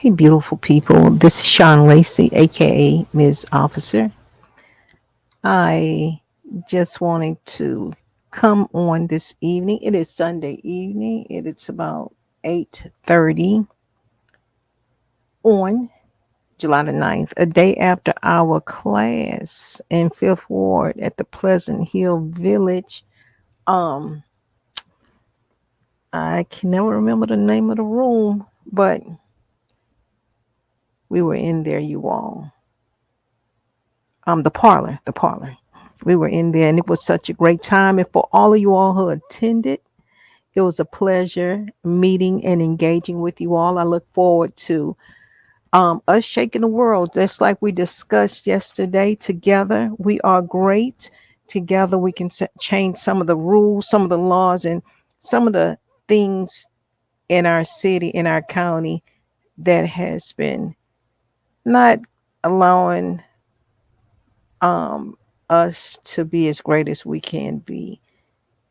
Hey, beautiful people. This is Sean Lacey, aka Ms. Officer. I just wanted to come on this evening. It is Sunday evening. It is about 8:30 on July the 9th, a day after our class in Fifth Ward at the Pleasant Hill Village. Um, I can never remember the name of the room, but we were in there, you all. The parlor. We were in there and it was such a great time. And for all of you all who attended, it was a pleasure meeting and engaging with you all. I look forward to us shaking the world, just like we discussed yesterday. Together, we are great. Together, we can change some of the rules, some of the laws, and some of the things in our city, in our county, that has been not allowing um, us to be as great as we can be.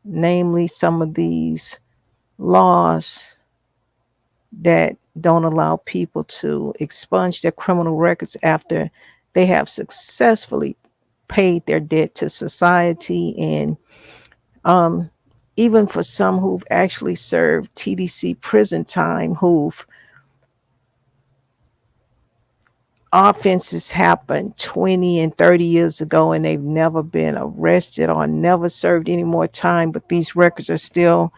Namely, some of these laws that don't allow people to expunge their criminal records after they have successfully paid their debt to society. And um, even for some who've actually served TDC prison time, who've offenses happened 20 and 30 years ago and they've never been arrested or never served any more time, but these records are still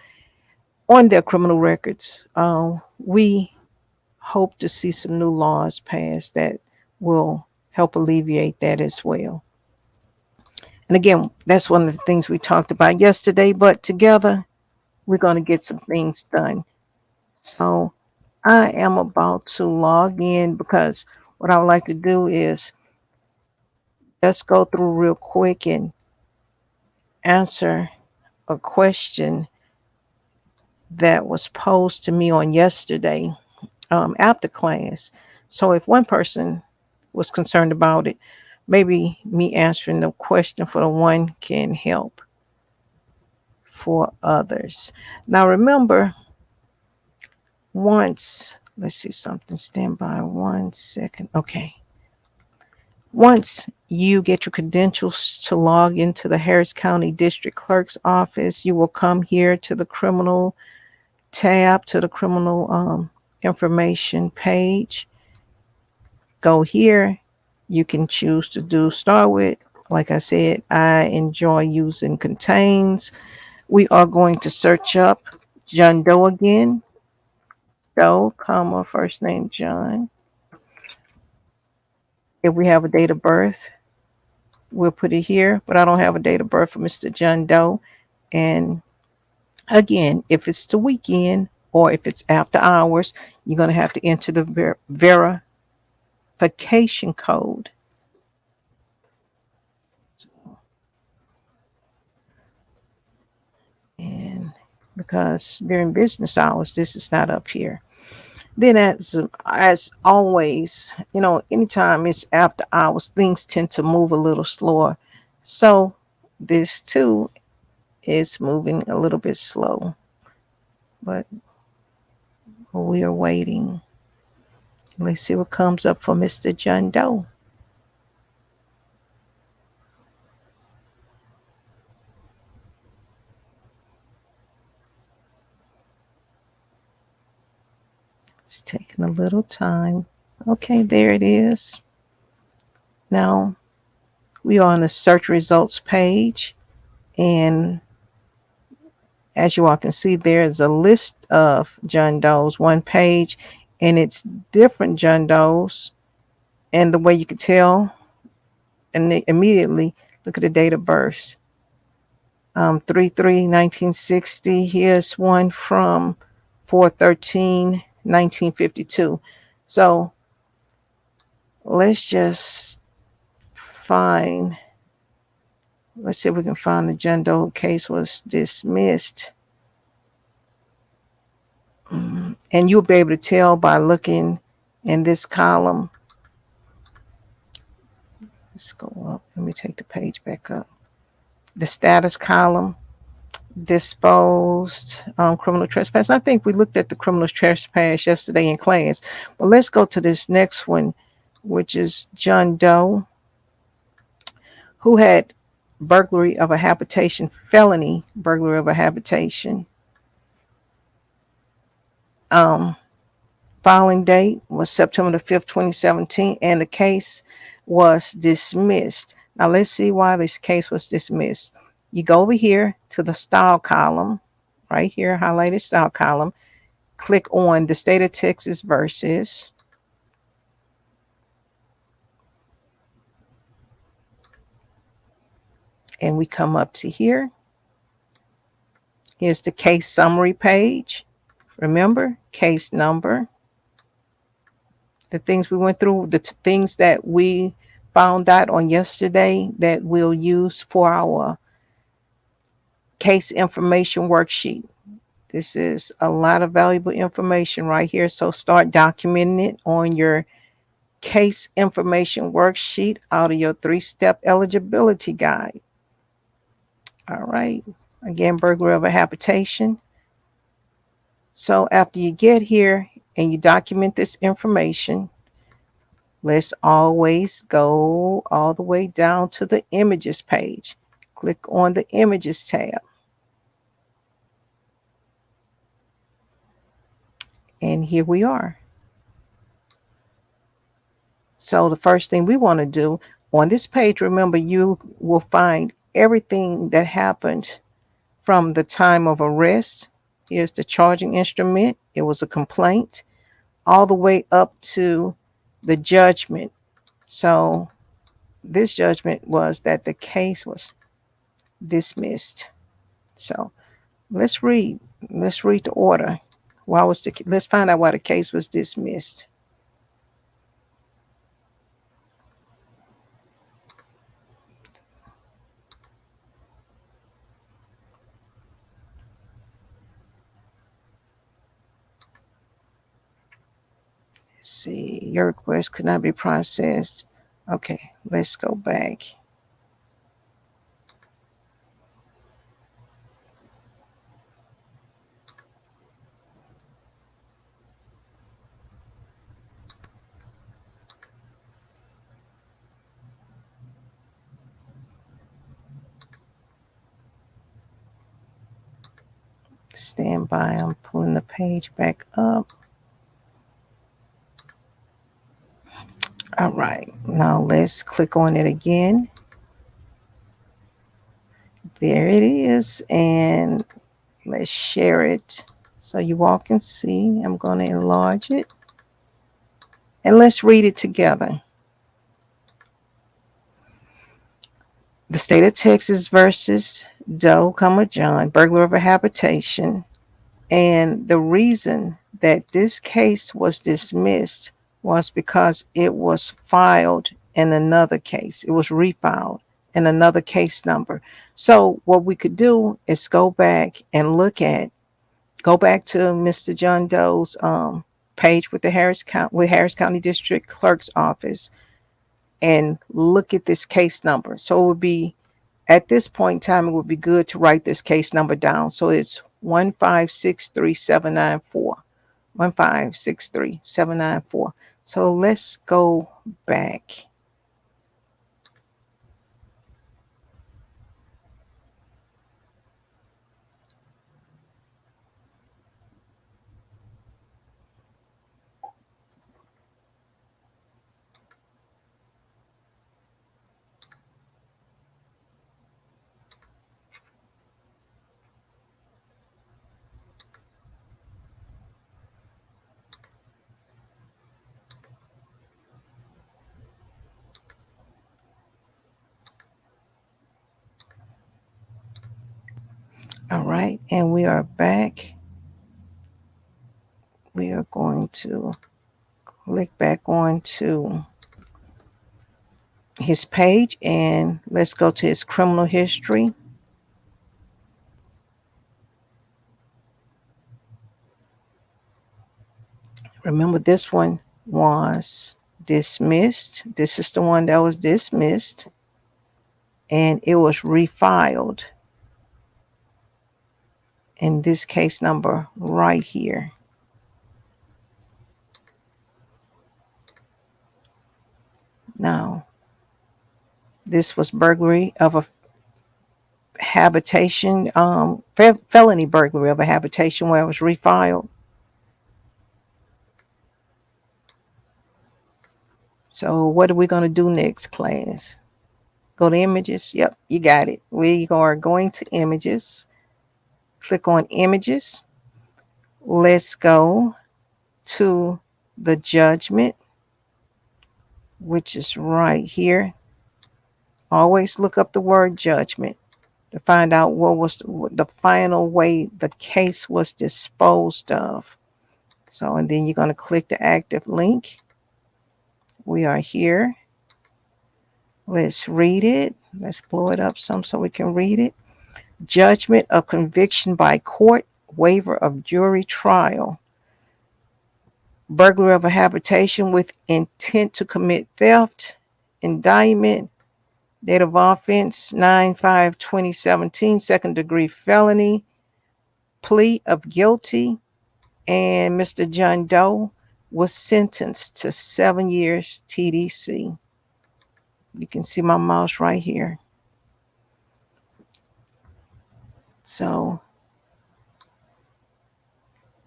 on their criminal records. We hope to see some new laws passed that will help alleviate that as well. And again, that's one of the things we talked about yesterday, but together we're going to get some things done. So I am about to log in because what I would like to do is just go through real quick and answer a question that was posed to me on yesterday after class. So if one person was concerned about it, maybe me answering the question for the one can help for others. Now remember, once, let's see something, stand by 1 second. Okay. Once you get your credentials to log into the Harris County District Clerk's office, you will come here to the criminal tab, to the criminal information page. Go here. You can choose to start with. Like I said, I enjoy using contains. We are going to search up John Doe again. Doe, comma, first name John. If we have a date of birth, we'll put it here, but I don't have a date of birth for Mr. John Doe. And again, if it's the weekend or if it's after hours, you're going to have to enter the verification code. And because during business hours, this is not up here. Then, as always, anytime it's after hours, things tend to move a little slower. So this too is moving a little bit slow, but we are waiting. Let's see what comes up for Mr. John Doe. It's taking a little time. Okay, there it is. Now we are on the search results page, and as you all can see, there is a list of John Doe's, one page, and it's different John Doe's. And the way you can tell, and immediately look at the date of birth. 3/3/1960. Here's one from 4/13/1952. So let's just find, let's see if we can find the John Doe case was dismissed. And you'll be able to tell by looking in this column. Let's go up. Let me take the page back up. The status column. disposed criminal trespass. I think we looked at the criminal trespass yesterday in class, but let's go to this next one, which is John Doe, who had burglary of a habitation, felony burglary of a habitation. Um, Filing date was September the 5th, 2017, and the case was dismissed. Now let's see why this case was dismissed. You go over here to the style column, right here, highlighted style column, click on the state of Texas versus, and we come up to here. Here's the case summary page. Remember, case number, the things we went through, the things that we found out on yesterday that we'll use for our case information worksheet. This is a lot of valuable information right here. So start documenting it on your case information worksheet out of your 3-step eligibility guide. All right. Again, burglary of a habitation. So after you get here and you document this information, let's always go all the way down to the images page. Click on the images tab. And here we are. So the first thing we want to do on this page, remember, you will find everything that happened from the time of arrest. Here's the charging instrument. It was a complaint all the way up to the judgment. So this judgment was that the case was dismissed. So let's read. Let's read the order. Let's find out why the case was dismissed. Let's see, your request could not be processed. Okay, let's go back. Stand by, I'm pulling the page back up. All right, now let's click on it again. There it is, and let's share it so you all can see. I'm going to enlarge it, and let's read it together. The state of Texas versus Doe, John, burglar of a habitation. And the reason that this case was dismissed was because it was filed in another case. It was refiled in another case number. So what we could do is go back and go back to Mr. John Doe's page with the Harris County District Clerk's office and look at this case number. So it would be, at this point in time, it would be good to write this case number down. So it's 1563794. 1563794. So let's go back. All right, and we are back. We are going to click back on to his page and let's go to his criminal history. Remember, this one was dismissed. This is the one that was dismissed, and it was refiled. in this case number right here. Now, this was burglary of a habitation, felony burglary of a habitation where it was refiled. So what are we going to do next, class? Go to images. Yep, you got it. We are going to images. Click on images. Let's go to the judgment, which is right here. Always look up the word judgment to find out what was the final way the case was disposed of. So, and then you're going to click the active link. We are here. Let's read it. Let's blow it up some so we can read it. Judgment of conviction by court, waiver of jury trial. Burglary of a habitation with intent to commit theft. Indictment. Date of offense 9/5/2017. Second degree felony. Plea of guilty. And Mr. John Doe was sentenced to 7 years TDC. You can see my mouse right here. So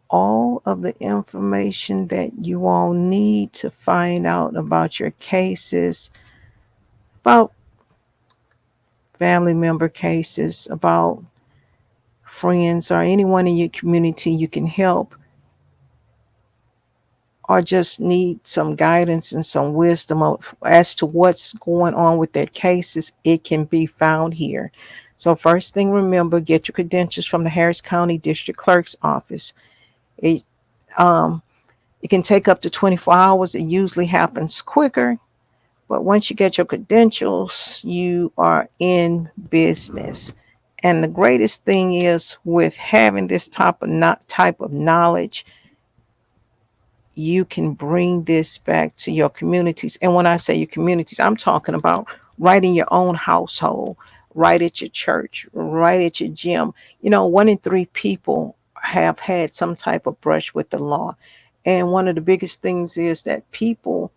all of the information that you all need to find out about your cases, about family member cases, about friends or anyone in your community you can help, or just need some guidance and some wisdom as to what's going on with their cases, it can be found here. So first thing, remember, get your credentials from the Harris County District Clerk's office. It, um, it can take up to 24 hours. It usually happens quicker, but once you get your credentials, you are in business. And the greatest thing is with having this type of knowledge, you can bring this back to your communities. And when I say your communities, I'm talking about right in your own household, right at your church, right at your gym. 1 in 3 people have had some type of brush with the law. And one of the biggest things is that people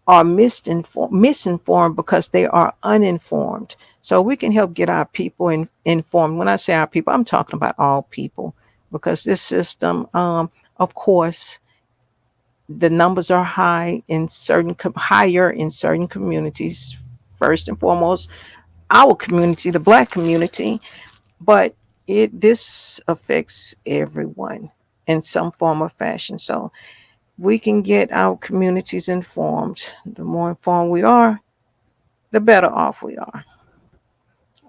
are misinformed because they are uninformed. So we can help get our people informed. When I say our people, I'm talking about all people, because this system, of course, the numbers are higher in certain communities. First and foremost, our community, the Black community, but this affects everyone in some form or fashion. So we can get our communities informed. The more informed we are, the better off we are.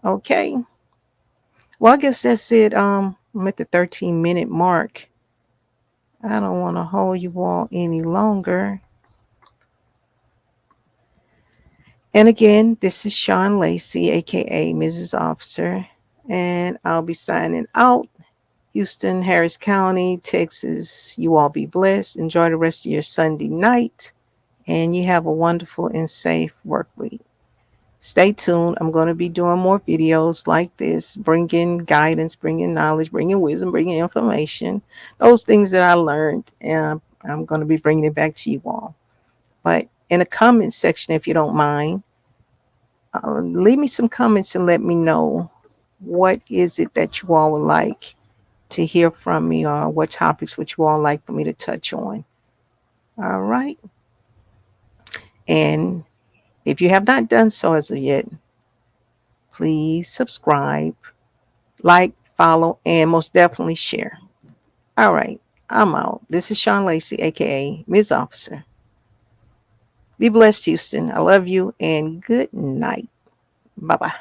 Okay. Well, I guess that's it. I'm at the 13-minute mark. I don't want to hold you all any longer. And again, this is Sean Lacey, aka Mrs. Officer, and I'll be signing out. Houston, Harris County, Texas. You all be blessed. Enjoy the rest of your Sunday night, and you have a wonderful and safe work week. Stay tuned. I'm going to be doing more videos like this, bringing guidance, bringing knowledge, bringing wisdom, bringing information, those things that I learned, and I'm going to be bringing it back to you all. But in the comment section, if you don't mind, leave me some comments and let me know what is it that you all would like to hear from me, or what topics would you all like for me to touch on. All right. And if you have not done so as of yet, please subscribe, like, follow, and most definitely share. All right. I'm out. This is Sean Lacey, aka Ms. Officer. Be blessed, Houston. I love you, and good night. Bye bye.